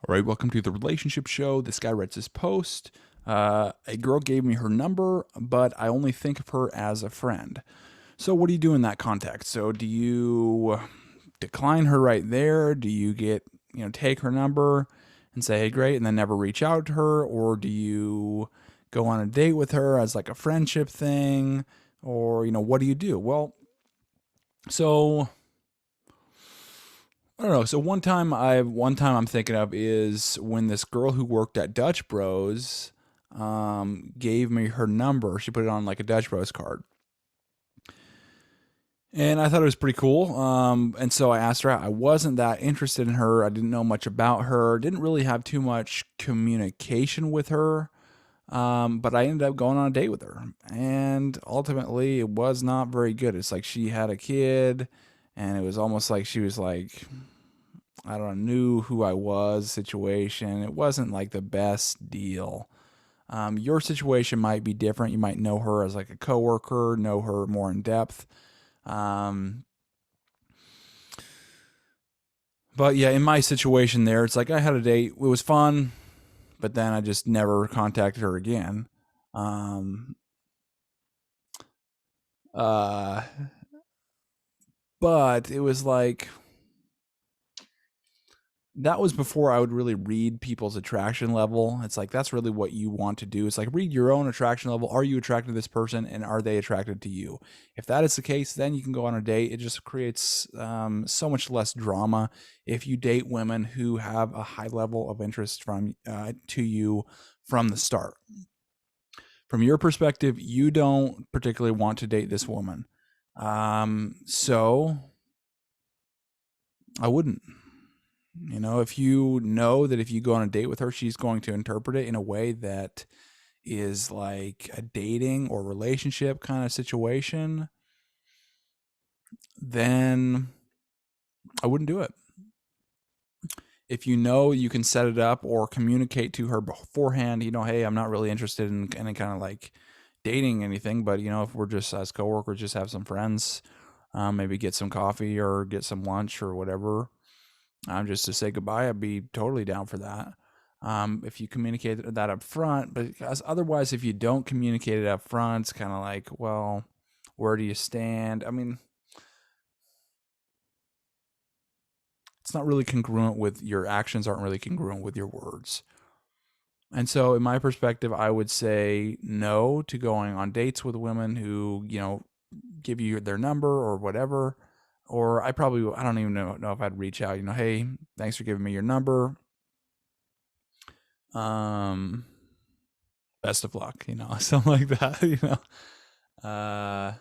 All right, welcome to the relationship show. This guy writes this post. A girl gave me her number, but I only think of her as a friend. So, what do you do in that context? So, do you decline her right there? Do you take her number and say, hey, great, and then never reach out to her? Or do you go on a date with her as like a friendship thing? Or, what do you do? Well, so I don't know. So one time I'm thinking of is when this girl who worked at Dutch Bros gave me her number. She put it on like a Dutch Bros card. And I thought it was pretty cool. And so I asked her out. I wasn't that interested in her. I didn't know much about her. Didn't really have too much communication with her. But I ended up going on a date with her. And ultimately, it was not very good. It's like she had a kid, and it was almost like she was like, I don't know, knew who I was situation. It wasn't like the best deal. Your situation might be different. You might know her as like a coworker, know her more in depth. Um, but yeah, in my situation there, it's like I had a date. It was fun, but then I just never contacted her again. Um, uh, but it was like that was before I would really read people's attraction level. It's like that's really what you want to do. It's like read your own attraction level. Are you attracted to this person, and are they attracted to you? If that is the case, then you can go on a date. It just creates so much less drama if you date women who have a high level of interest from to you from the start. From your perspective, you don't particularly want to date this woman, so I wouldn't. If you know that if you go on a date with her, she's going to interpret it in a way that is like a dating or relationship kind of situation, then I wouldn't do it. If you know you can set it up or communicate to her beforehand, hey, I'm not really interested in any kind of like dating anything, but if we're just as coworkers, just have some friends, maybe get some coffee or get some lunch or whatever, just to say goodbye, I'd be totally down for that. If you communicate that up front, but otherwise, if you don't communicate it up front, it's kind of like, well, where do you stand? I mean, it's not really congruent with your actions, aren't really congruent with your words. And so, in my perspective, I would say no to going on dates with women who, give you their number or whatever. Or I don't even know if I'd reach out, hey, thanks for giving me your number. Um, Best of luck, something like that. Uh,